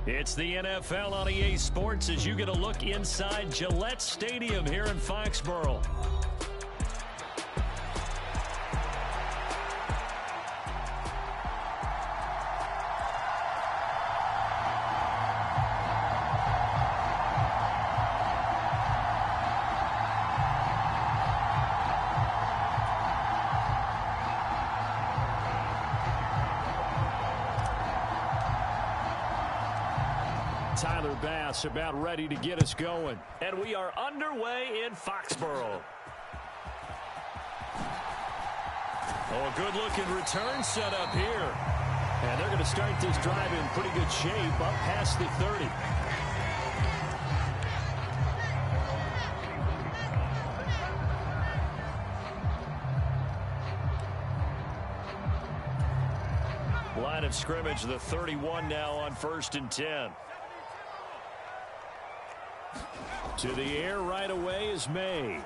It's the NFL on EA Sports as you get a look inside Gillette Stadium here in Foxborough. Tyler Bass about ready to get us going. And we are underway in Foxborough. Oh, a good-looking return set up here. And they're going to start this drive in pretty good shape up past the 30. Line of scrimmage, the 31 now on 1st and 10. To the air right away is May.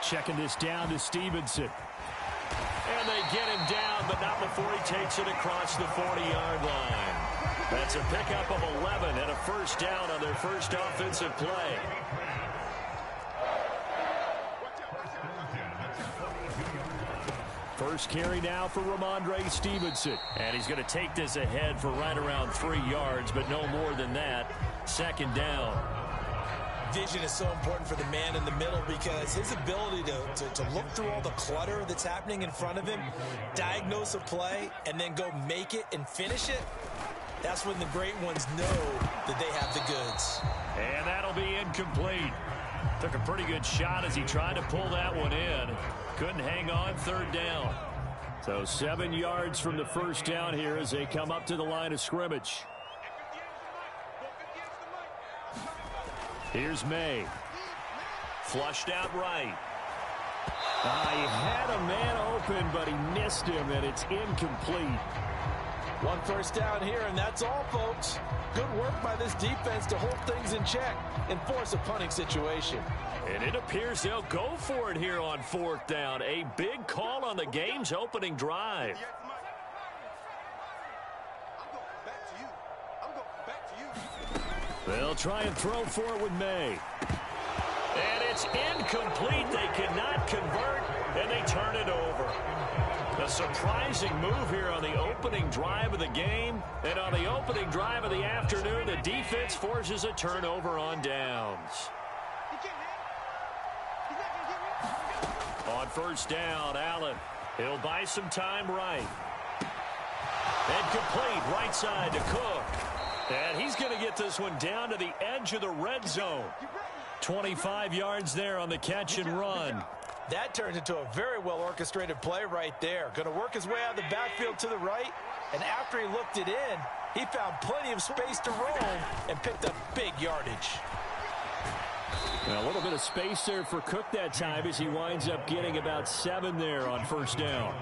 Checking this down to Stevenson. And they get him down, but not before he takes it across the 40-yard line. That's a pickup of 11 and a first down on their first offensive play. First carry now for Ramondre Stevenson. And he's going to take this ahead for right around 3 yards, but no more than that. Second down. Vision is so important for the man in the middle because his ability to look through all the clutter that's happening in front of him, diagnose a play, and then go make it and finish it, that's when the great ones know that they have the goods. And that'll be incomplete. Took a pretty good shot as he tried to pull that one in. Couldn't hang on, third down. So 7 yards from the first down here as they come up to the line of scrimmage. Here's May. Flushed out right. He had a man open, but he missed him, and it's incomplete. One first down here, and that's all, folks. Good work by this defense to hold things in check and force a punting situation. And it appears they'll go for it here on 4th down. A big call on the game's opening drive. They'll try and throw for it with May. And it's incomplete. They cannot convert, and they turn it over. A surprising move here on the opening drive of the game. And on the opening drive of the afternoon, the defense forces a turnover on downs. On first down, Allen. He'll buy some time right. And complete right side to Cook. And he's going to get this one down to the edge of the red zone. 25 yards there on the catch and run. That turned into a very well-orchestrated play right there. Going to work his way out of the backfield to the right. And after he looked it in, he found plenty of space to roam and picked up big yardage. Now, a little bit of space there for Cook that time as he winds up getting about 7 there on first down.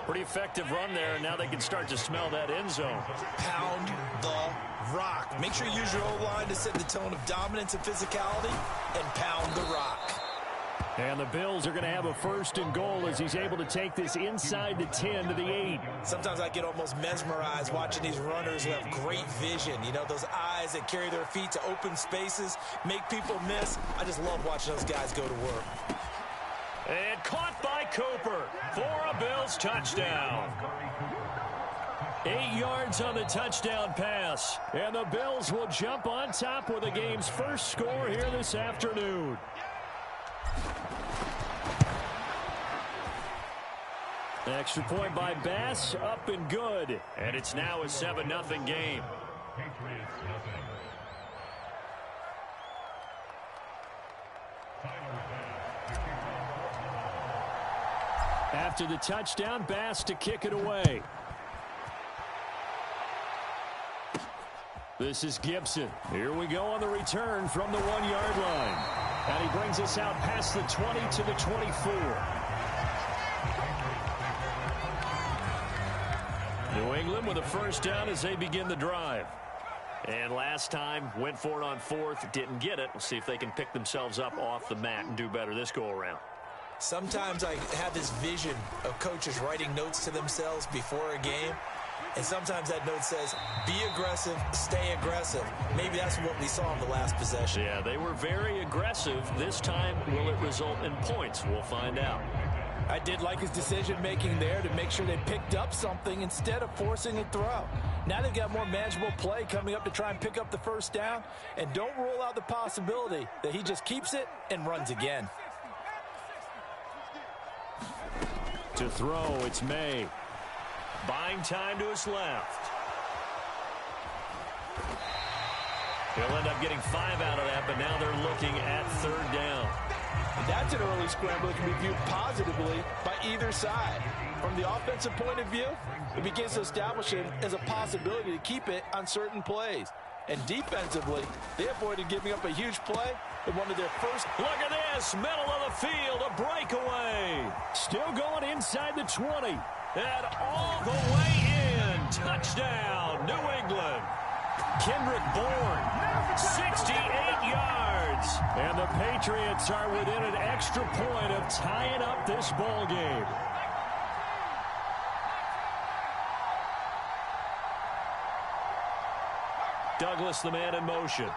Pretty effective run there, and now they can start to smell that end zone. Pound the rock. Make sure you use your O-line to set the tone of dominance and physicality, and pound the rock. And the Bills are going to have a first and goal as he's able to take this inside the 10 to the 8. Sometimes I get almost mesmerized watching these runners who have great vision. You know, those eyes that carry their feet to open spaces, make people miss. I just love watching those guys go to work. And caught by Cooper for a Bills touchdown. 8 yards on the touchdown pass. And the Bills will jump on top with the game's first score here this afternoon. Extra point by Bass, up and good. And it's now a 7-0 game. After the touchdown, Bass to kick it away. This is Gibson. Here we go on the return from the 1-yard line. And he brings us out past the 20 to the 24. New England with a first down as they begin the drive. And last time, went for it on 4th, didn't get it. We'll see if they can pick themselves up off the mat and do better this go-around. Sometimes I have this vision of coaches writing notes to themselves before a game. And sometimes that note says, be aggressive, stay aggressive. Maybe that's what we saw in the last possession. Yeah, they were very aggressive. This time, will it result in points? We'll find out. I did like his decision-making there to make sure they picked up something instead of forcing a throw. Now they've got more manageable play coming up to try and pick up the first down. And don't rule out the possibility that he just keeps it and runs again. To throw, it's May. Buying time to his left. He'll end up getting 5 out of that, but now they're looking at third down. And that's an early scramble that can be viewed positively by either side. From the offensive point of view, it begins to establish him as a possibility to keep it on certain plays. And defensively, they avoided giving up a huge play in one of their first. Look at this, middle of the field, a breakaway. Still going inside the 20. And all the way in. Touchdown, New England. Kendrick Bourne, 68 yards. And the Patriots are within an extra point of tying up this ball game. Douglas, the man in motion.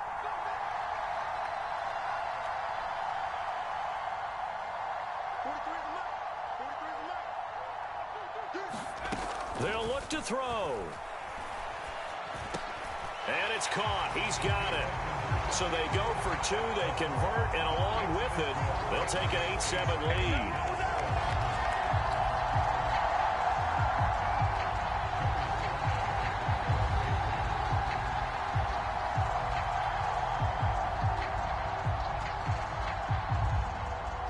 They'll look to throw. And it's caught. He's got it. So they go for 2. They convert, and along with it, they'll take an 8-7 lead.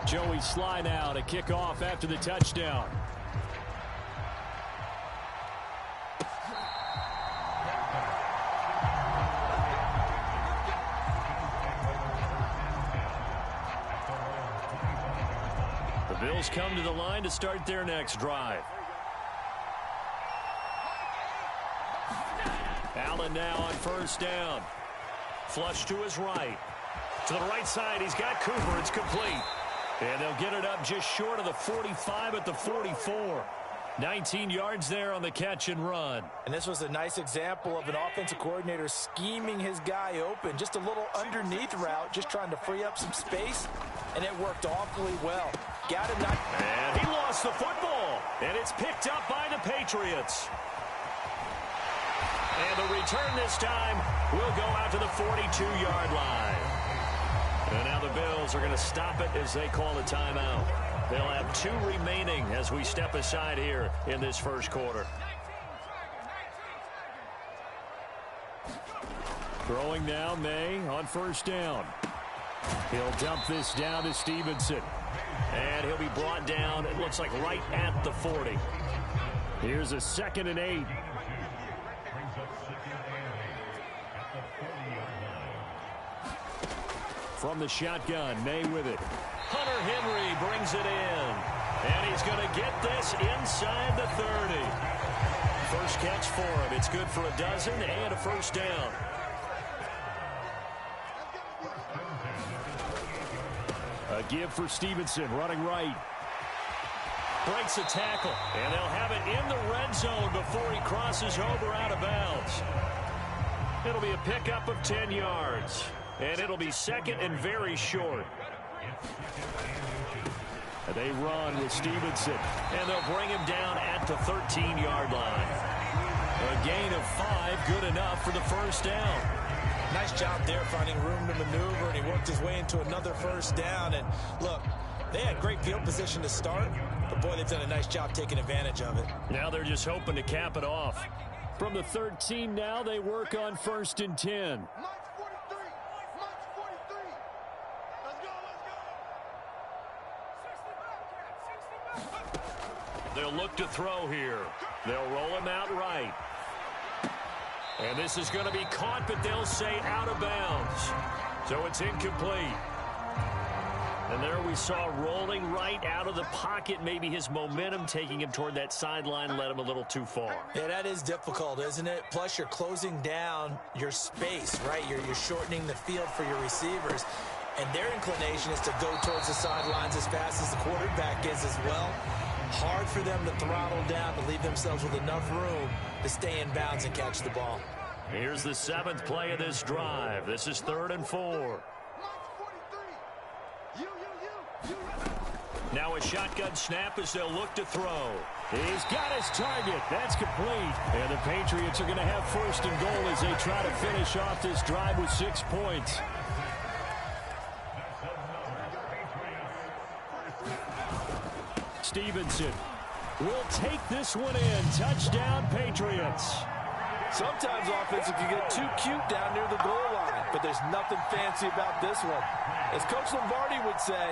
Joey Sly now to kick off after the touchdown. The Bills come to the line to start their next drive. Allen now on first down. Flush to his right. To the right side, he's got Cooper. It's complete. And they'll get it up just short of the 45 at the 44. 19 yards there on the catch and run. And this was a nice example of an offensive coordinator scheming his guy open. Just a little underneath route, just trying to free up some space. And it worked awfully well. Got him. And he lost the football. And it's picked up by the Patriots. And the return this time will go out to the 42-yard line. And now the Bills are going to stop it as they call a timeout. They'll have 2 remaining as we step aside here in this first quarter. Throwing now, May on first down. He'll dump this down to Stevenson. And he'll be brought down, it looks like right at the 40. Here's a 2nd and 8. From the shotgun, May with it. Hunter Henry brings it in. And he's going to get this inside the 30. First catch for him. It's good for a dozen and a first down. A give for Stevenson, running right. Breaks a tackle. And they'll have it in the red zone before he crosses over out of bounds. It'll be a pickup of 10 yards. And it'll be 2nd and very short. They run with Stevenson. And they'll bring him down at the 13-yard line. A gain of 5, good enough for the first down. Nice job there finding room to maneuver, and he worked his way into another first down. And look, they had great field position to start, but boy, they've done a nice job taking advantage of it. Now they're just hoping to cap it off. From the 13 now, they work on 1st and 10. They'll look to throw here. They'll roll him out right. And this is going to be caught, but they'll say out of bounds. So it's incomplete. And there we saw rolling right out of the pocket. Maybe his momentum taking him toward that sideline led him a little too far. Yeah, that is difficult, isn't it? Plus, you're closing down your space, right? You're shortening the field for your receivers. and their inclination is to go towards the sidelines as fast as the quarterback is as well. Hard for them to throttle down to leave themselves with enough room to stay in bounds and catch the ball. Here's the 7th play of this drive. This is 3rd and 4. Now a shotgun snap as they'll look to throw. He's got his target. That's complete. And the Patriots are going to have 1st and goal as they try to finish off this drive with 6 points. Stevenson will take this one in. Touchdown, Patriots. Sometimes offenses can get too cute down near the goal line, but there's nothing fancy about this one. As Coach Lombardi would say,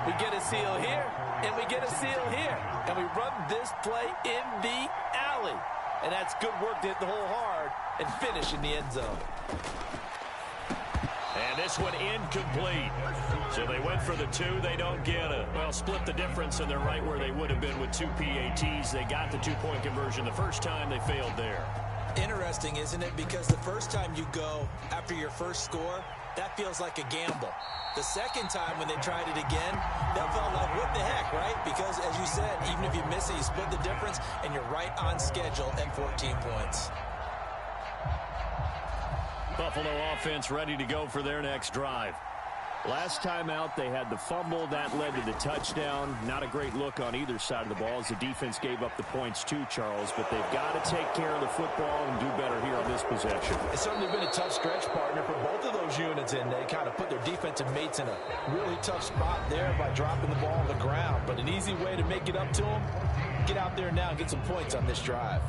we get a seal here, and we get a seal here, and we run this play in the alley. And that's good work to hit the hole hard and finish in the end zone. And this one incomplete. So they went for the 2. They don't get it. Well, split the difference, and they're right where they would have been with 2 PATs. They got the 2-point conversion the first time. They failed there. Interesting, isn't it? Because the first time you go after your first score, that feels like a gamble. The second time when they tried it again, that felt like, what the heck, right? Because, as you said, even if you miss it, you split the difference, and you're right on schedule at 14 points. Buffalo offense ready to go for their next drive. Last time out, they had the fumble. That led to the touchdown. Not a great look on either side of the ball as the defense gave up the points too, Charles. But they've got to take care of the football and do better here on this possession. It's certainly been a tough stretch, partner, for both of those units, and they kind of put their defensive mates in a really tough spot there by dropping the ball on the ground. But an easy way to make it up to them, get out there now and get some points on this drive.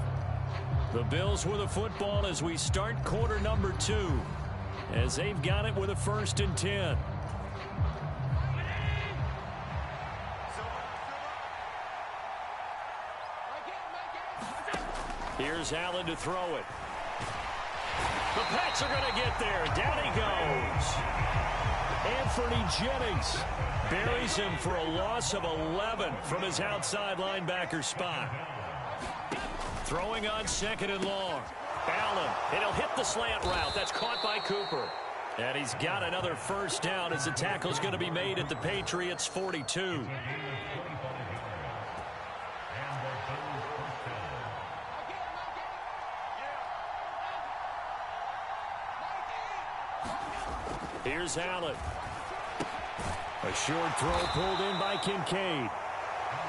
The Bills with the football as we start quarter number 2, as they've got it with a 1st and 10. Here's Allen to throw it. The Pats are going to get there. Down he goes. Anthony Jennings Buries him for a loss of 11 from his outside linebacker spot. Throwing on 2nd and long. Allen, and he'll hit the slant route. That's caught by Cooper. And he's got another 1st down as the tackle's going to be made at the Patriots' 42. Here's Allen. A short throw pulled in by Kincaid.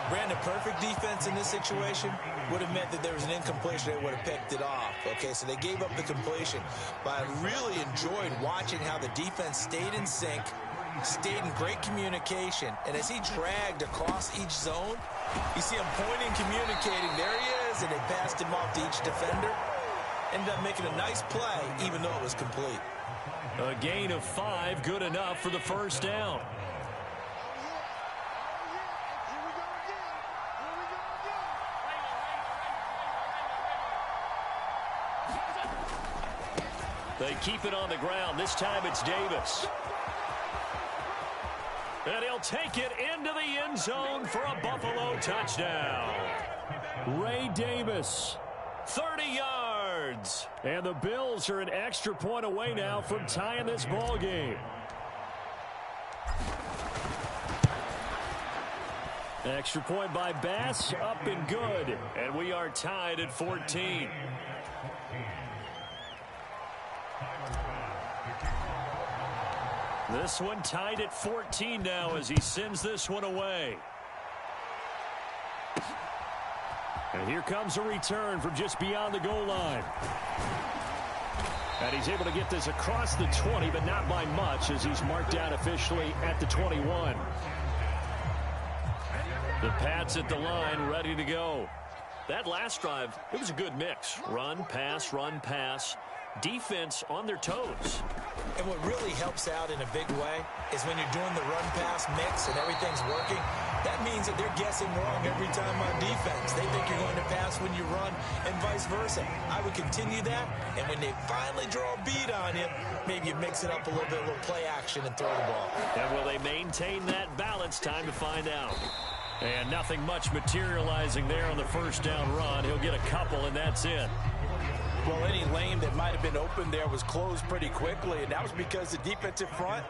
Brandon, perfect defense in this situation would have meant that there was an incompletion. They would have picked it off. Okay, so they gave up the completion. But I really enjoyed watching how the defense stayed in sync, stayed in great communication. And as he dragged across each zone, you see him pointing, communicating. There he is, and they passed him off to each defender. Ended up making a nice play, even though it was complete. A gain of 5, good enough for the 1st down. They keep it on the ground. This time it's Davis. And he'll take it into the end zone for a Buffalo touchdown. Ray Davis. 30 yards. And the Bills are an extra point away now from tying this ball game. Extra point by Bass, up and good. And we are tied at 14. This one tied at 14 now as he sends this one away. And here comes a return from just beyond the goal line. And he's able to get this across the 20, but not by much as he's marked down officially at the 21. The Pats at the line, ready to go. That last drive, it was a good mix. Run, pass. Defense on their toes. And what really helps out in a big way is when you're doing the run-pass mix and everything's working, that means that they're guessing wrong every time on defense. They think you're going to pass when you run and vice versa. I would continue that, and when they finally draw a beat on you, maybe you mix it up a little bit, a little play action and throw the ball. And will they maintain that balance? Time to find out. And nothing much materializing there on the 1st down run. He'll get a couple, and that's it. Well, any lane that might have been open there was closed pretty quickly, and that was because the defensive front,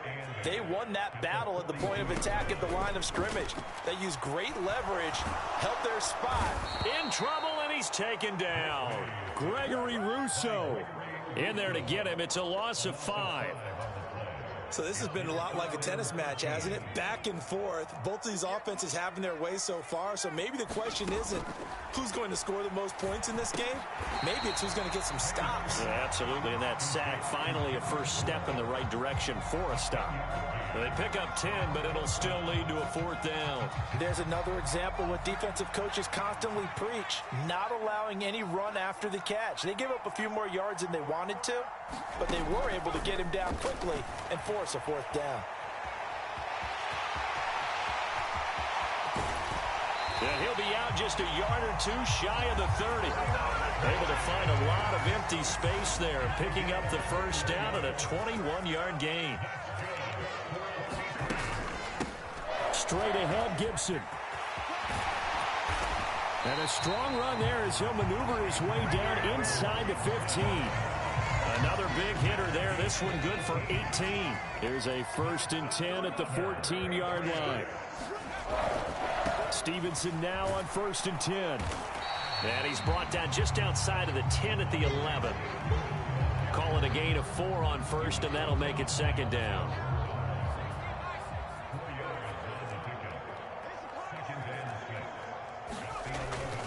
they won that battle at the point of attack at the line of scrimmage. They used great leverage, held their spot. In trouble, and he's taken down. Gregory Rousseau in there to get him. It's a loss of 5. So this has been a lot like a tennis match, hasn't it? Back and forth. Both of these offenses having their way so far. So maybe the question isn't who's going to score the most points in this game. Maybe it's who's going to get some stops. Yeah, absolutely. And that sack, finally a first step in the right direction for a stop. They pick up 10, but it'll still lead to a 4th down. There's another example what defensive coaches constantly preach, not allowing any run after the catch. They gave up a few more yards than they wanted to, but they were able to get him down quickly and force a 4th down. And he'll be out just a yard or two shy of the 30. Able to find a lot of empty space there, picking up the first down at a 21-yard gain. Straight ahead, Gibson. And a strong run there as he'll maneuver his way down inside the 15. Another big hitter there. This one good for 18. Here's a 1st and 10 at the 14-yard line. Stevenson now on 1st and 10. And he's brought down just outside of the 10 at the 11. Call it a gain of 4 on 1st, and that'll make it 2nd down.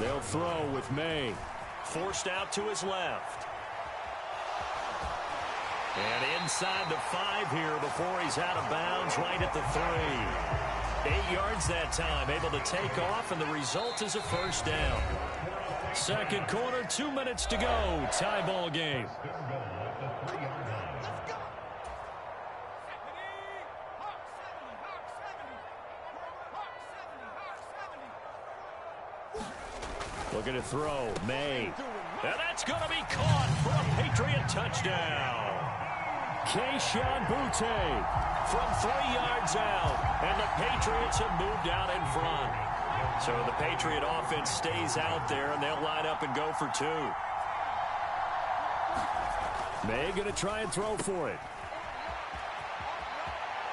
They'll throw with May. Forced out to his left. And inside the 5 here before he's out of bounds right at the 3. 8 yards that time, able to take off, and the result is a 1st down. Second quarter, 2 minutes to go. Tie ball game. Looking to throw, May. And that's going to be caught for a Patriot touchdown. Keyshawn Butte from 3 yards out. And the Patriots have moved out in front. So the Patriot offense stays out there, and they'll line up and go for 2. May going to try and throw for it.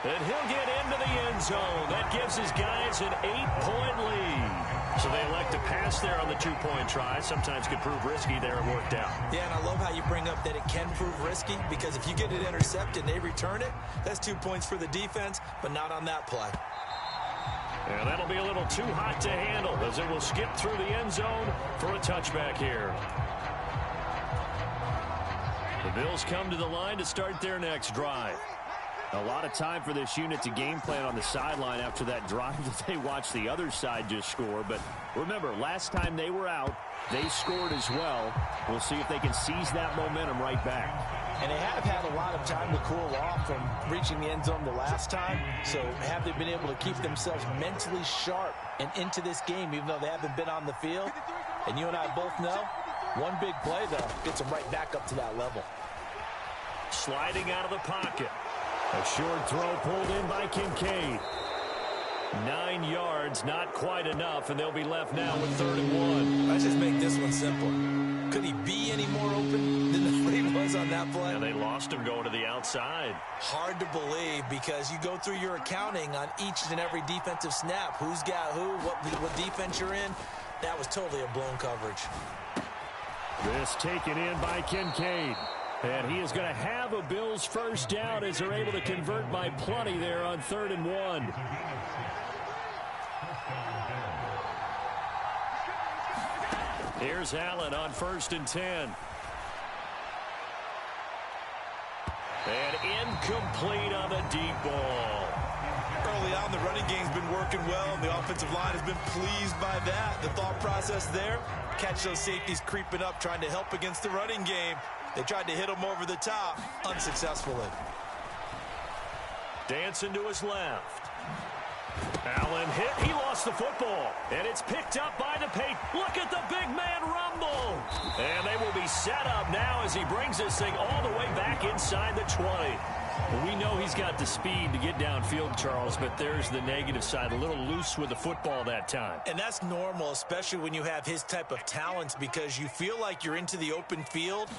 And he'll get into the end zone. That gives his guys an 8-point lead. So they elect to pass there on the 2-point try. Sometimes could prove risky there. It worked out. Yeah, and I love how you bring up that it can prove risky, because if you get it intercepted and they return it, that's 2 points for the defense, but not on that play. And that'll be a little too hot to handle as it will skip through the end zone for a touchback here. The Bills come to the line to start their next drive. A lot of time for this unit to game plan on the sideline after that drive that they watched the other side just score. But remember, last time they were out, they scored as well. We'll see if they can seize that momentum right back. And they have had a lot of time to cool off from reaching the end zone the last time. So have they been able to keep themselves mentally sharp and into this game, even though they haven't been on the field? And you and I both know, one big play, though, gets them right back up to that level. Sliding out of the pocket. A short throw pulled in by Kincaid. 9 yards, not quite enough, and they'll be left now with 3rd and 1. Let's just make this one simple. Could he be any more open than what he was on that play? And they lost him going to the outside. Hard to believe, because you go through your accounting on each and every defensive snap. Who's got who, what defense you're in. That was totally a blown coverage. This taken in by Kincaid. And he is going to have a Bills 1st down as they're able to convert by plenty there on 3rd and 1. Here's Allen on 1st and 10. And incomplete on the deep ball. Early on, the running game's been working well. The offensive line has been pleased by that. The thought process there, catch those safeties creeping up, trying to help against the running game. They tried to hit him over the top, unsuccessfully. Dancing to his left. Allen hit. He lost the football. And it's picked up by the Patriots. Look at the big man rumble. And they will be set up now as he brings this thing all the way back inside the 20. We know he's got the speed to get downfield, Charles, but there's the negative side. A little loose with the football that time. And that's normal, especially when you have his type of talents, because you feel like you're into the open field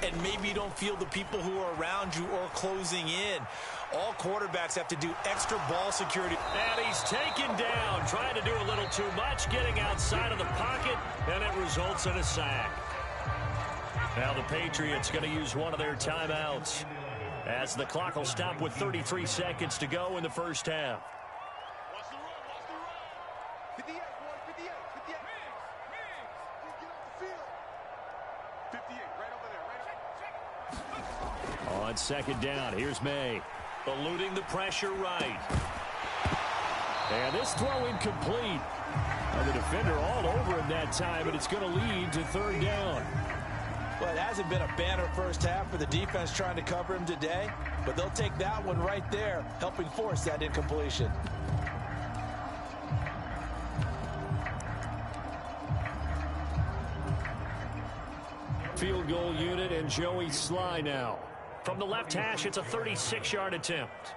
and maybe you don't feel the people who are around you or closing in. All quarterbacks have to do extra ball security. And he's taken down, trying to do a little too much, getting outside of the pocket, and it results in a sack. Now the Patriots going to use one of their timeouts, as the clock will stop with 33 seconds to go in the first half. Watch the run, watch the run. 58, boy, 58, 58. Get off the field. 58, right over there, right over. On second down, here's May. Eluding the pressure right. And this throw incomplete. And the defender all over him that time, and it's going to lead to third down. Well, it hasn't been a banner first half for the defense trying to cover him today, but they'll take that one right there, helping force that incompletion. Field goal unit and Joey Sly now. From the left hash, it's a 36-yard attempt.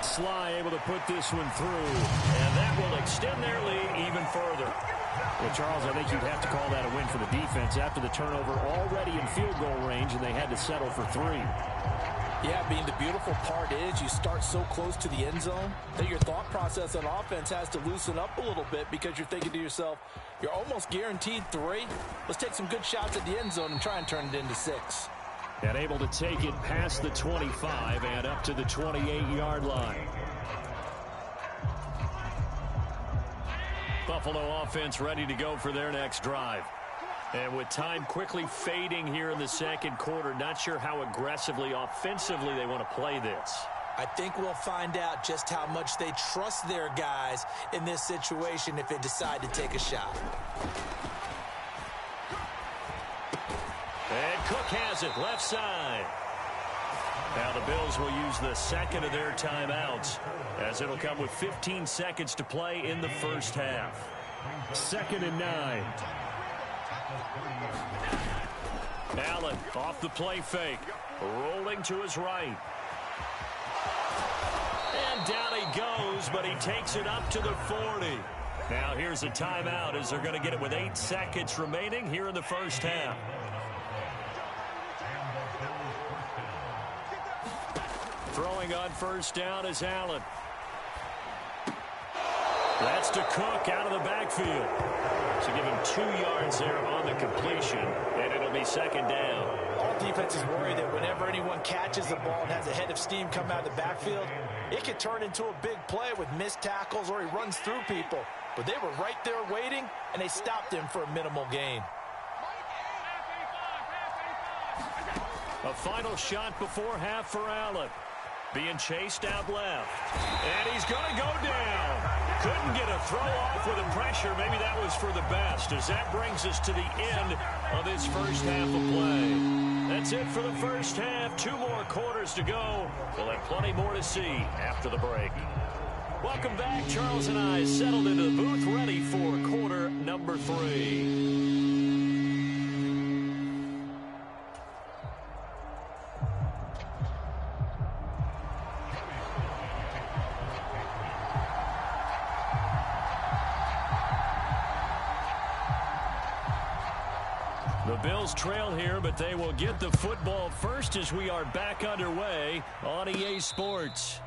Sly able to put this one through, and that will extend their lead even further. Well, Charles, I think you'd have to call that a win for the defense after the turnover already in field goal range, and they had to settle for 3. Yeah, I mean, the beautiful part is you start so close to the end zone that your thought process on offense has to loosen up a little bit, because you're thinking to yourself, you're almost guaranteed 3. Let's take some good shots at the end zone and try and turn it into 6. And able to take it past the 25 and up to the 28-yard line. Buffalo offense ready to go for their next drive. And with time quickly fading here in the second quarter, not sure how aggressively, offensively they want to play this. I think we'll find out just how much they trust their guys in this situation if they decide to take a shot. And Cook has it, left side. Now the Bills will use the second of their timeouts, as it'll come with 15 seconds to play in the first half. 2nd and 9. Allen off the play fake, rolling to his right. And down he goes, but he takes it up to the 40. Now here's a timeout, as they're going to get it with 8 seconds remaining here in the first half. Throwing on first down is Allen. That's to Cook out of the backfield. So give him 2 yards there on the completion, and it'll be second down. All defenses worry that whenever anyone catches the ball and has a head of steam come out of the backfield, it can turn into a big play with missed tackles or he runs through people. But they were right there waiting, and they stopped him for a minimal gain. A final shot before half for Allen. Being chased out left. And he's going to go down. Couldn't get a throw off with the pressure. Maybe that was for the best, as that brings us to the end of this first half of play. That's it for the first half. 2 more quarters to go. We'll have plenty more to see after the break. Welcome back. Charles and I settled into the booth, ready for quarter number 3. The Bills trail here, but they will get the football first as we are back underway on EA Sports.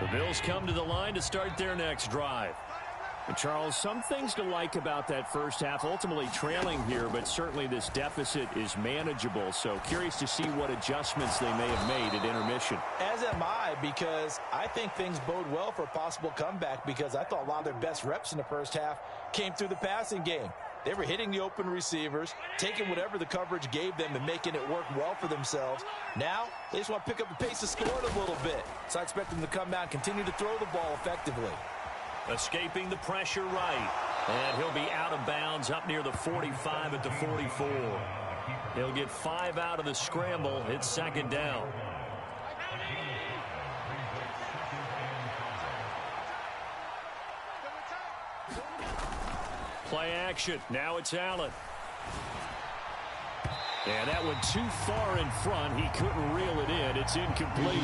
The Bills come to the line to start their next drive. And Charles, some things to like about that first half, ultimately trailing here, but certainly this deficit is manageable. So curious to see what adjustments they may have made at intermission. As am I, because I think things bode well for a possible comeback, because I thought a lot of their best reps in the first half came through the passing game. They were hitting the open receivers, taking whatever the coverage gave them and making it work well for themselves. Now, they just want to pick up the pace of scoring a little bit. So I expect them to come out and continue to throw the ball effectively. Escaping the pressure right. And he'll be out of bounds up near the 45 at the 44. He'll get 5 out of the scramble. It's second down. Play action. Now it's Allen. And that went too far in front. He couldn't reel it in. It's incomplete.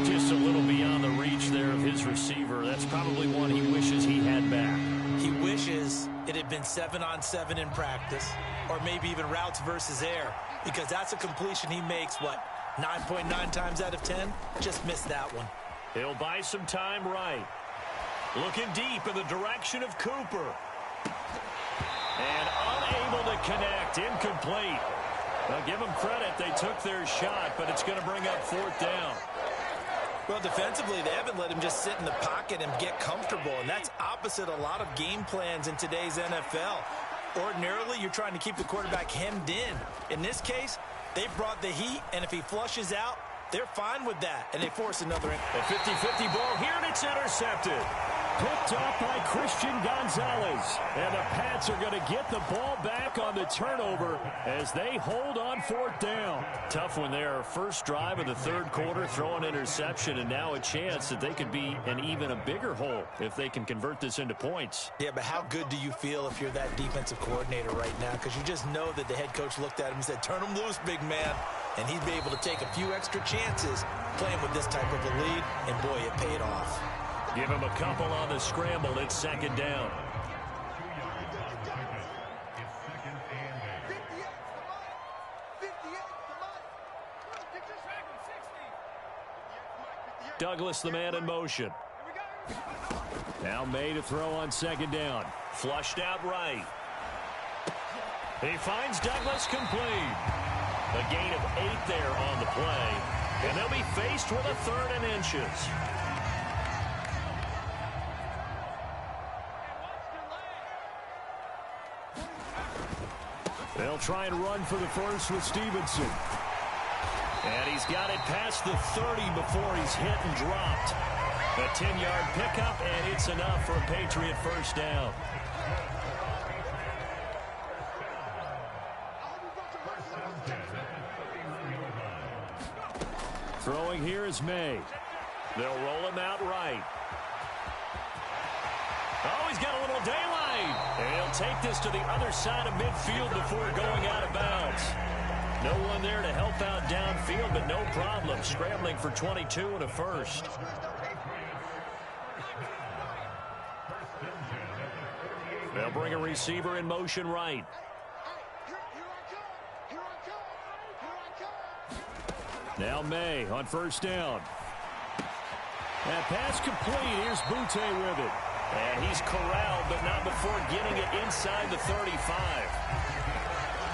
Just a little beyond the reach there of his receiver. That's probably one he wishes he had back. He wishes it had been 7-on-7 in practice, or maybe even routes versus air, because that's a completion he makes, 9.9 times out of 10? Just missed that one. He'll buy some time right. Looking deep in the direction of Cooper. And unable to connect. Incomplete. Now, give them credit. They took their shot, but it's going to bring up 4th down. Well, defensively, they haven't let him just sit in the pocket and get comfortable, and that's opposite a lot of game plans in today's NFL. Ordinarily, you're trying to keep the quarterback hemmed in. In this case, they brought the heat, and if he flushes out, they're fine with that, and they force another in. A 50-50 ball here, and it's intercepted. Picked off by Christian Gonzalez. And the Pats are going to get the ball back on the turnover as they hold on 4th down. Tough one there. First drive of the 3rd quarter, throw an interception, and now a chance that they could be in even a bigger hole if they can convert this into points. Yeah, but how good do you feel if you're that defensive coordinator right now? Because you just know that the head coach looked at him and said, turn him loose, big man. And he'd be able to take a few extra chances playing with this type of a lead, and boy, it paid off. Give him a couple on the scramble. It's 2nd down. Douglas, the man in motion. Now May to throw on 2nd down. Flushed out right. He finds Douglas complete. A gain of 8 there on the play. And they'll be faced with a 3rd and inches. They'll try and run for the first with Stevenson. And he's got it past the 30 before he's hit and dropped. A 10-yard pickup, and it's enough for a Patriot 1st down. Throwing here is May. They'll roll him out right. Oh, he's got a little daylight. And he'll take this to the other side of midfield before going out of bounds. No one there to help out downfield, but no problem. Scrambling for 22 and a 1st. They'll bring a receiver in motion right. Now May on 1st down. That pass complete. Here's Butte with it. And he's corralled, but not before getting it inside the 35.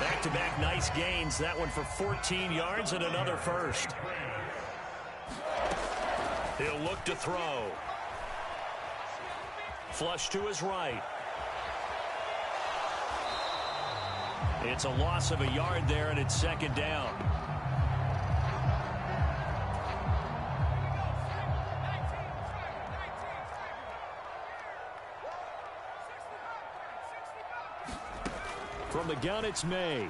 Back-to-back nice gains. That one for 14 yards and another 1st. He'll look to throw. Flush to his right. It's a loss of a yard there, and it's 2nd down. From the gun, it's May.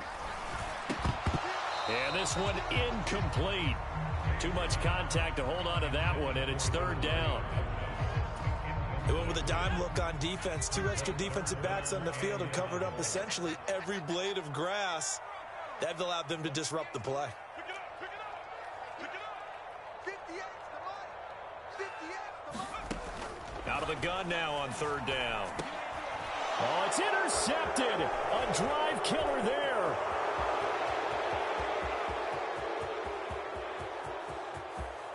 And this one incomplete. Too much contact to hold on to that one, and it's 3rd down. They went with a dime look on defense. 2 extra defensive backs on the field have covered up essentially every blade of grass. That allowed them to disrupt the play. Out of the gun now on 3rd down. Oh, it's intercepted. A drive killer there.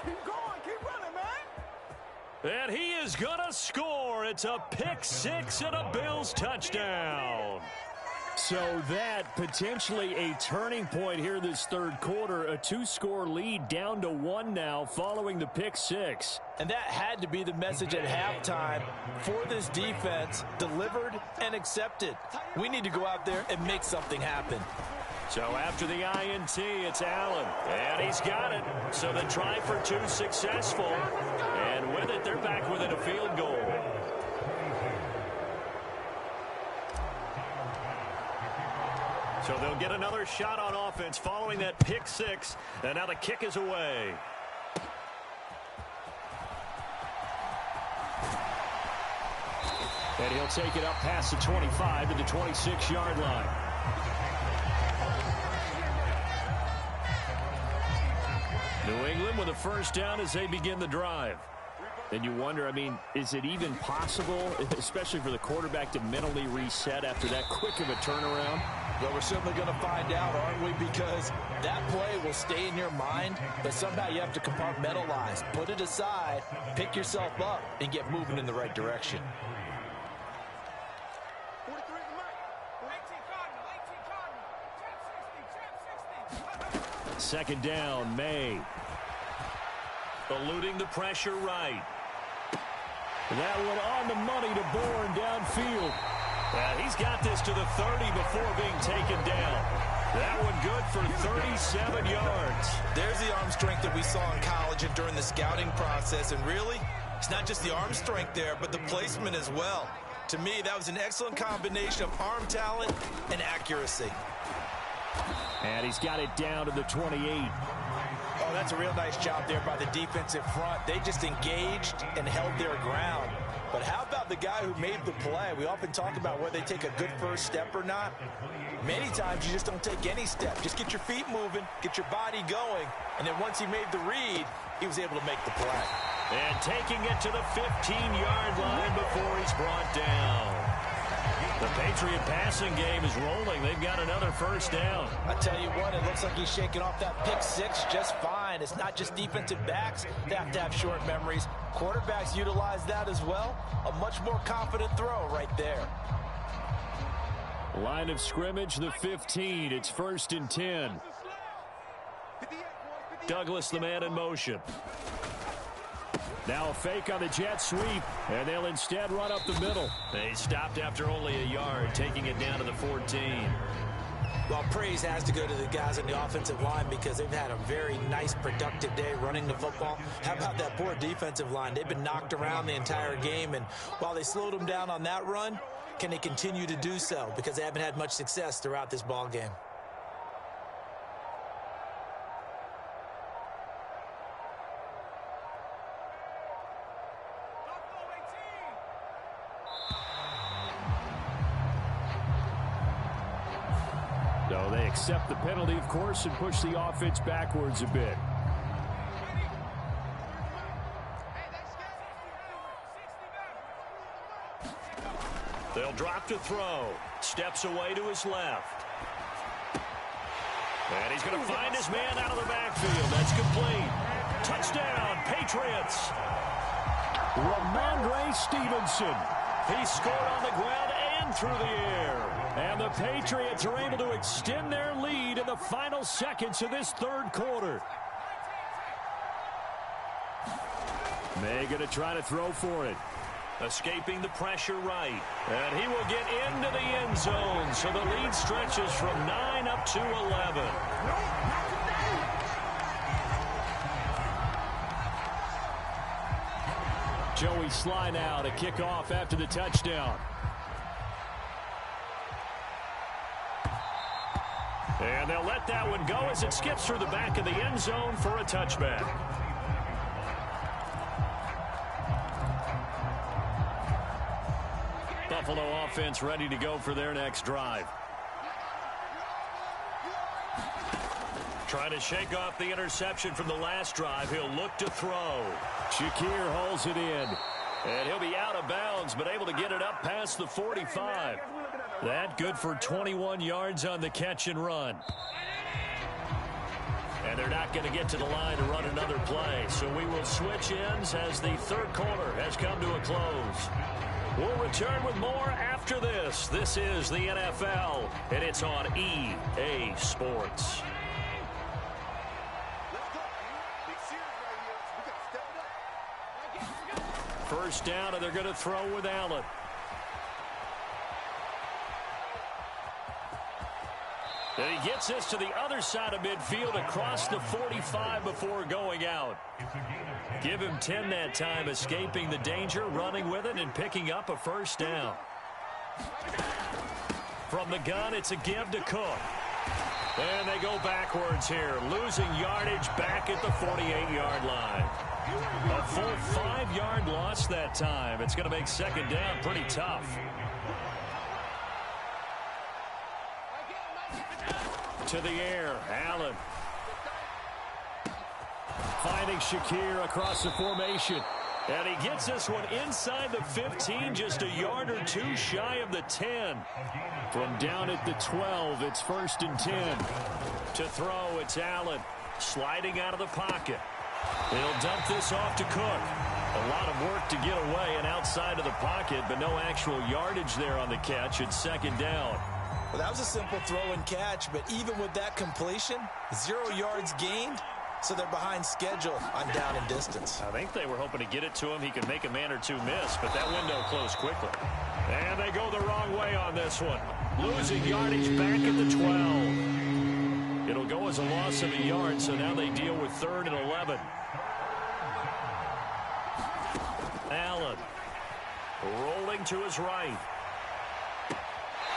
Keep going, keep running, man. And he is going to score. It's a pick 6 and a Bills touchdown. So that potentially a turning point here this 3rd quarter. A 2-score lead down to 1 now following the pick 6. And that had to be the message at halftime for this defense. Delivered and accepted. We need to go out there and make something happen. So after the INT, it's Allen. And he's got it. So the try for 2 successful. And with it, they're back within a field goal. So they'll get another shot on offense following that pick 6. And now the kick is away. And he'll take it up past the 25 to the 26-yard line. New England with a first down as they begin the drive. And you wonder, I mean, is it even possible, especially for the quarterback, to mentally reset after that quick of a turnaround? Well, we're certainly going to find out, aren't we? Because that play will stay in your mind, but somehow you have to compartmentalize. Put it aside, pick yourself up, and get moving in the right direction. Second down, May. Eluding the pressure right. That one on the money to Bourne downfield. He's got this to the 30 before being taken down. That one good for 37 yards. There's the arm strength that we saw in college and during the scouting process. And really, it's not just the arm strength there, but the placement as well. To me, that was an excellent combination of arm talent and accuracy. And he's got it down to the 28. Oh, that's a real nice job there by the defensive front. They just engaged and held their ground. But how about the guy who made the play? We often talk about whether they take a good first step or not. Many times you just don't take any step. Just get your feet moving, get your body going, and then once he made the read, he was able to make the play. And taking it to the 15-yard line before he's brought down. The Patriot passing game is rolling. They've got another first down. I tell you what, it looks like he's shaking off that pick six just fine. It's not just defensive backs that have to have short memories. Quarterbacks utilize that as well. A much more confident throw right there. Line of scrimmage, the 15. It's 1st and 10. Douglas, the man in motion. Now a fake on the jet sweep, and they'll instead run up the middle. They stopped after only a yard, taking it down to the 14. Well, praise has to go to the guys on the offensive line because they've had a very nice, productive day running the football. How about that poor defensive line? They've been knocked around the entire game, and while they slowed them down on that run, can they continue to do so? Because they haven't had much success throughout this ball game. So they accept the penalty, of course, and push the offense backwards a bit. They'll drop to throw. Steps away to his left. And he's going to find his man out of the backfield. That's complete. Touchdown, Patriots. Ramondre Stevenson. He scored on the ground and through the air. And the Patriots are able to extend their lead in the final seconds of this third quarter. May going to try to throw for it. Escaping the pressure right. And he will get into the end zone. So the lead stretches from 9 up to 11. Joey Sly now to kick off after the touchdown. And they'll let that one go as it skips through the back of the end zone for a touchback. Buffalo offense ready to go for their next drive. Trying to shake off the interception from the last drive. He'll look to throw. Shakir holds it in. And he'll be out of bounds, but able to get it up past the 45. That good for 21 yards on the catch and run. And they're not going to get to the line to run another play. So we will switch ends as the third quarter has come to a close. We'll return with more after this. This is the NFL, and it's on EA Sports. First down, and they're going to throw with Allen. And he gets this to the other side of midfield across the 45 before going out. Give him 10 that time, escaping the danger, running with it, and picking up a first down. From the gun, it's a give to Cook. And they go backwards here, losing yardage back at the 48-yard line. A full 5-yard loss that time. It's going to make second down pretty tough. To the air, Allen. Finding Shakir across the formation. And he gets this one inside the 15, just a yard or two shy of the 10. From down at the 12, it's 1st and 10. To throw, it's Allen. Sliding out of the pocket. He'll dump this off to Cook. A lot of work to get away and outside of the pocket, but no actual yardage there on the catch. It's second down. Well, that was a simple throw and catch, but even with that completion, 0 yards gained. So they're behind schedule on down and distance. I think they were hoping to get it to him. He could make a man or two miss, but that window closed quickly. And they go the wrong way on this one. Losing yardage back at the 12. It'll go as a loss of a yard, so now they deal with 3rd and 11. Allen rolling to his right.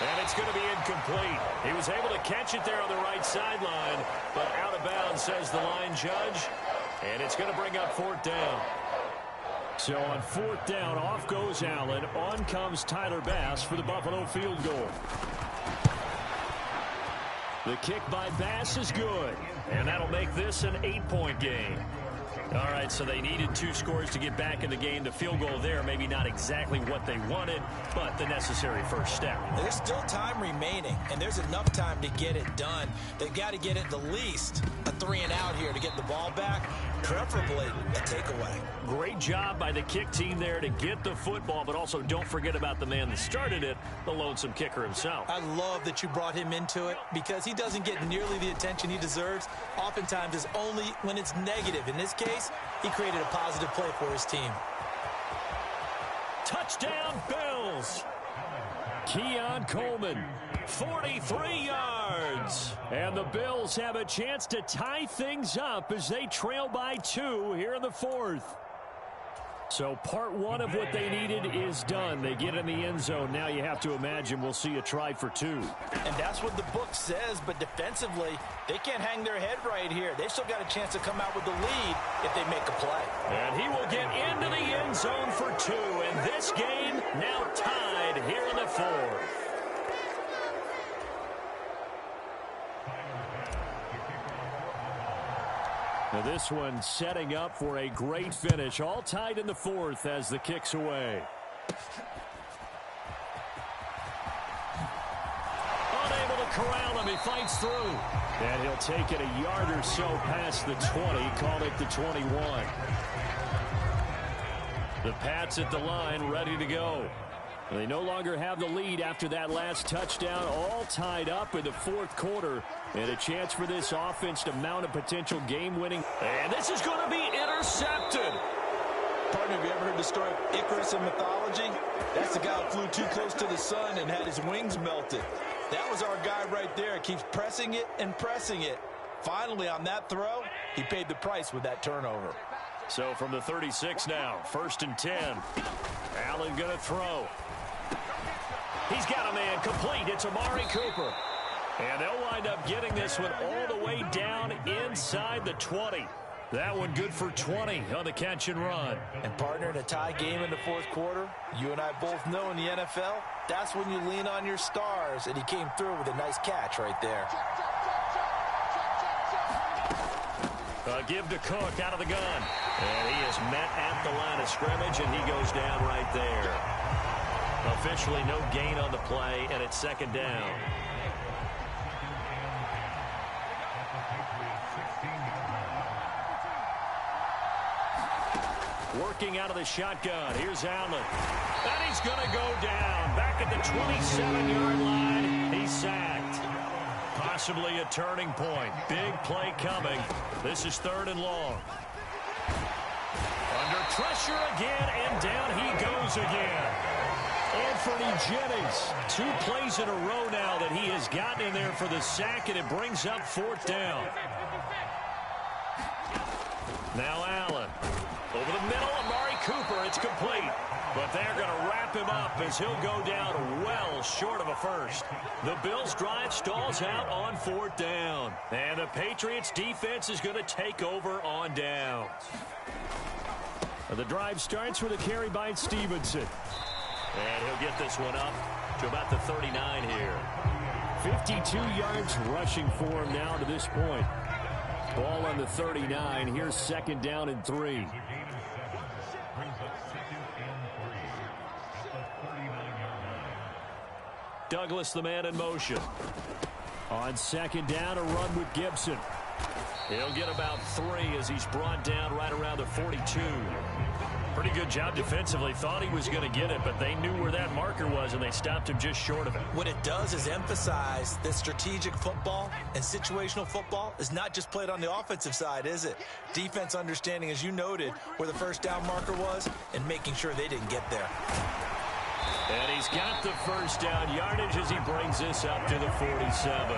And it's going to be incomplete. He was able to catch it there on the right sideline, but out of bounds, says the line judge. And it's going to bring up 4th down. So on 4th down, off goes Allen. On comes Tyler Bass for the Buffalo field goal. The kick by Bass is good. And that'll make this an 8-point game. All right, so they needed 2 scores to get back in the game. The field goal there, maybe not exactly what they wanted, but the necessary first step. There's still time remaining, and there's enough time to get it done. They've got to get it the least a 3-and-out here to get the ball back, preferably a takeaway. Great job by the kick team there to get the football, but also don't forget about the man that started it, the lonesome kicker himself. I love that you brought him into it because he doesn't get nearly the attention he deserves. Oftentimes it's only when it's negative. In this case, he created a positive play for his team. Touchdown, Bills. Keon Coleman, 43 yards. And the Bills have a chance to tie things up as they trail by 2 here in the 4th. So part 1 of what they needed is done. They get in the end zone. Now you have to imagine we'll see a try for 2. And that's what the book says, but defensively, they can't hang their head right here. They've still got a chance to come out with the lead if they make a play. And he will get into the end zone for 2. And this game now tied here in the 4th. Now this one setting up for a great finish. All tied in the 4th as the kick's away. Unable to corral him. He fights through. And he'll take it a yard or so past the 20. Call it the 21. The Pats at the line ready to go. They no longer have the lead after that last touchdown. All tied up in the 4th quarter. And a chance for this offense to mount a potential game-winning. And this is going to be intercepted. Partner, have you ever heard the story of Icarus in mythology? That's the guy who flew too close to the sun and had his wings melted. That was our guy right there. Keeps pressing it and pressing it. Finally, on that throw, he paid the price with that turnover. So from the 36 now, 1st and 10. Allen going to throw. He's got a man complete. It's Amari Cooper. And they'll wind up getting this one all the way down inside the 20. That one good for 20 on the catch and run. And partner, in a tie game in the 4th quarter, you and I both know in the NFL, that's when you lean on your stars. And he came through with a nice catch right there. Give to Cook out of the gun. And he is met at the line of scrimmage, and he goes down right there. Officially no gain on the play, and it's second down. Working out of the shotgun. Here's Allen. And he's going to go down. Back at the 27-yard line. He's sacked. Possibly a turning point. Big play coming. This is 3rd and long. Under pressure again, and down he goes again. Anthony Jennings, 2 plays in a row now that he has gotten in there for the sack, and it brings up 4th down. Now Allen. Over the middle, Amari Cooper. It's complete. But they're going to wrap him up as he'll go down well short of a first. The Bills' drive stalls out on 4th down. And the Patriots' defense is going to take over on downs. The drive starts with a carry by Stevenson. And he'll get this one up to about the 39 here. 52 yards rushing for him now to this point. Ball on the 39. Here's 2nd down and 3. Douglas, the man in motion. On 2nd down, a run with Gibson. He'll get about 3 as he's brought down right around the 42. Pretty good job defensively. Thought he was going to get it, but they knew where that marker was, and they stopped him just short of it. What it does is emphasize that strategic football and situational football is not just played on the offensive side, is it? Defense understanding, as you noted, where the first down marker was and making sure they didn't get there. And he's got the first down yardage as he brings this up to the 47.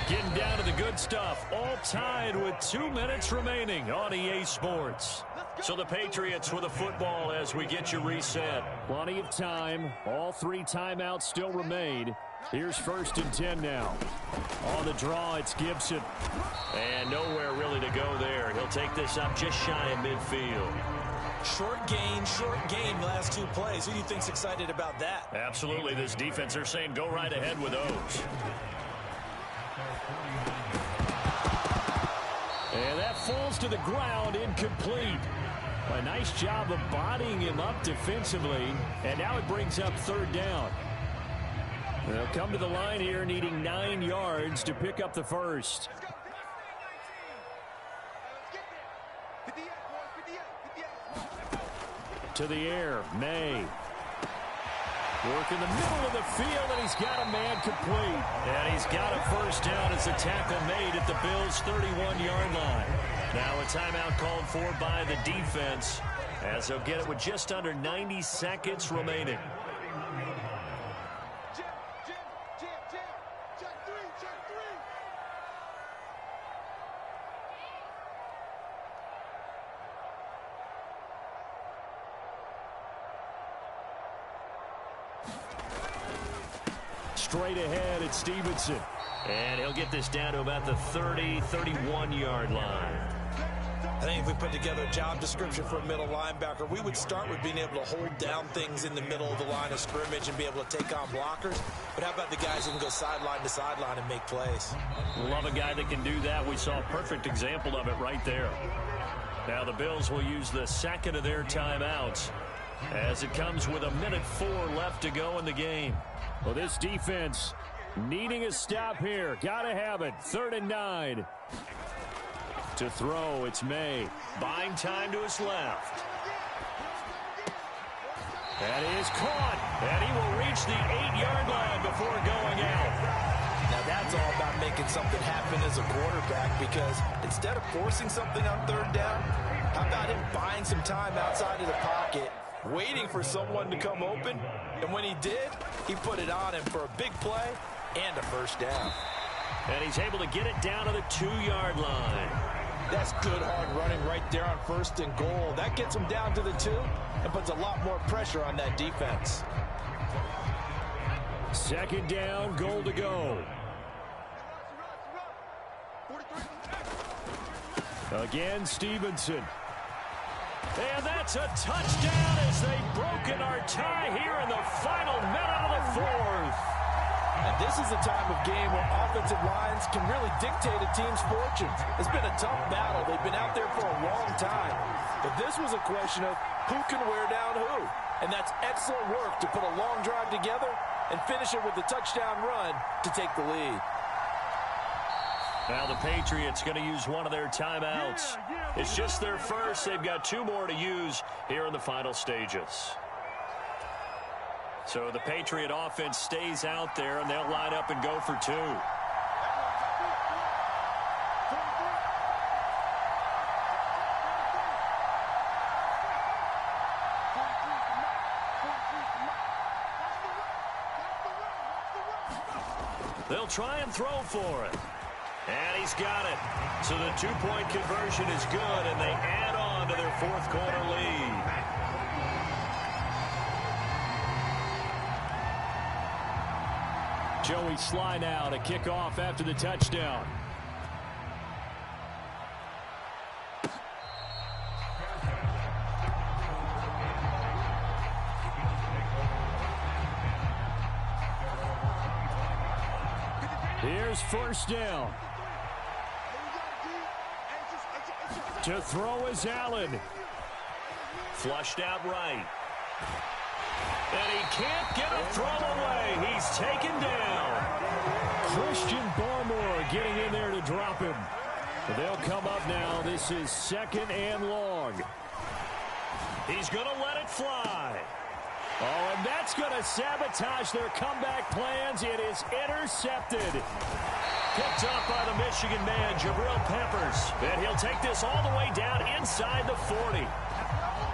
Getting down to the good stuff. All tied with 2 minutes remaining on EA Sports. So the Patriots with a football as we get you reset. Plenty of time. All 3 timeouts still remain. Here's 1st and 10 now. On the draw, it's Gibson. And nowhere really to go there. He'll take this up just shy of midfield. Short gain last 2 plays. Who do you think's excited about that? Absolutely. This defense, they're saying go right ahead with those. And that falls to the ground, incomplete. A nice job of bodying him up defensively. And now it brings up 3rd down. They'll come to the line here needing 9 yards to pick up the first. To the air, May. Work in the middle of the field, and he's got a man complete. And he's got a first down as the tackle made at the Bills' 31-yard line. Now a timeout called for by the defense as they'll get it with just under 90 seconds remaining. Straight ahead, it's Stevenson. And he'll get this down to about the 31-yard line. I think if we put together a job description for a middle linebacker, we would start with being able to hold down things in the middle of the line of scrimmage and be able to take on blockers. But how about the guys who can go sideline to sideline and make plays? Love a guy that can do that. We saw a perfect example of it right there. Now the Bills will use the 2nd of their timeouts as it comes with 1:04 left to go in the game. Well, this defense needing a stop here. Gotta have it. 3rd and 9. To throw, it's May. Buying time to his left. That is caught. And he will reach the 8-yard line before going out. Now that's all about making something happen as a quarterback, because instead of forcing something on 3rd down, how about him buying some time outside of the pocket, waiting for someone to come open, and when he did, he put it on him for a big play and a first down. And he's able to get it down to the 2-yard line. That's good hard running right there on 1st and goal. That gets him down to the 2 and puts a lot more pressure on that defense. 2nd down, goal to go. Again, Stevenson. And that's a touchdown as they've broken our tie here in the final minute of the 4th. And this is the time of game where offensive lines can really dictate a team's fortunes. It's been a tough battle. They've been out there for a long time. But this was a question of who can wear down who. And that's excellent work to put a long drive together and finish it with a touchdown run to take the lead. Now the Patriots going to use one of their timeouts. It's just their first. They've got 2 more to use here in the final stages. So the Patriot offense stays out there, and they'll line up and go for 2. They'll try and throw for it. And he's got it. So the two-point conversion is good, and they add on to their fourth quarter lead. Joey Sly now to kick off after the touchdown. Here's first down. To throw is Allen. Flushed out right. And he can't get a throw away. He's taken down. Christian Barmore getting in there to drop him. They'll come up now. This is 2nd and long. He's going to let it fly. Oh, and that's going to sabotage their comeback plans. It is intercepted. Picked up by the Michigan man, Jabril Peppers. And he'll take this all the way down inside the 40.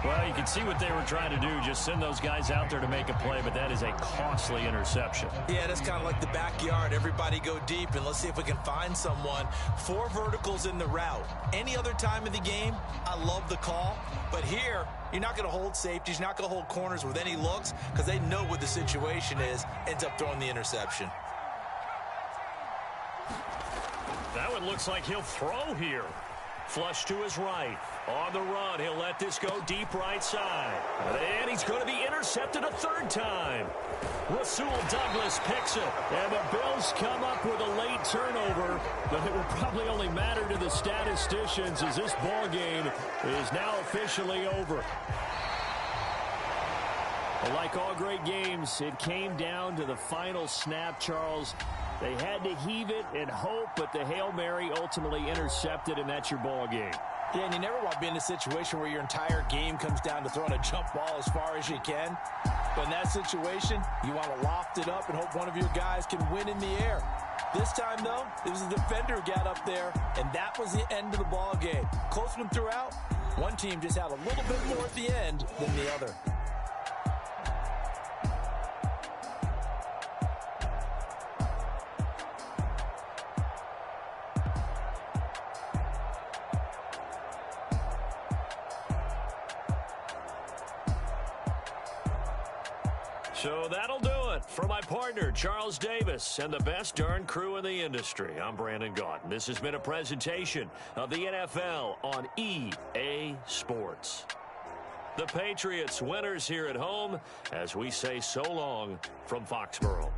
Well, you can see what they were trying to do, just send those guys out there to make a play, but that is a costly interception. Yeah, that's kind of like the backyard. Everybody go deep, and let's see if we can find someone. 4 verticals in the route. Any other time of the game, I love the call. But here, you're not going to hold safeties, you're not going to hold corners with any looks because they know what the situation is, ends up throwing the interception. That one looks like he'll throw here. Flush to his right. On the run, he'll let this go deep right side. And he's going to be intercepted a 3rd time. Rasul Douglas picks it. And the Bills come up with a late turnover, but it will probably only matter to the statisticians as this ball game is now officially over. Well, like all great games, it came down to the final snap, Charles. They had to heave it and hope, but the Hail Mary ultimately intercepted, and that's your ball game. Yeah, and you never want to be in a situation where your entire game comes down to throwing a jump ball as far as you can. But in that situation, you want to loft it up and hope one of your guys can win in the air. This time, though, it was the defender who got up there, and that was the end of the ball game. Close one throughout. One team just had a little bit more at the end than the other. So that'll do it for my partner, Charles Davis, and the best darn crew in the industry. I'm Brandon Gaudin. This has been a presentation of the NFL on EA Sports. The Patriots winners here at home as we say so long from Foxborough.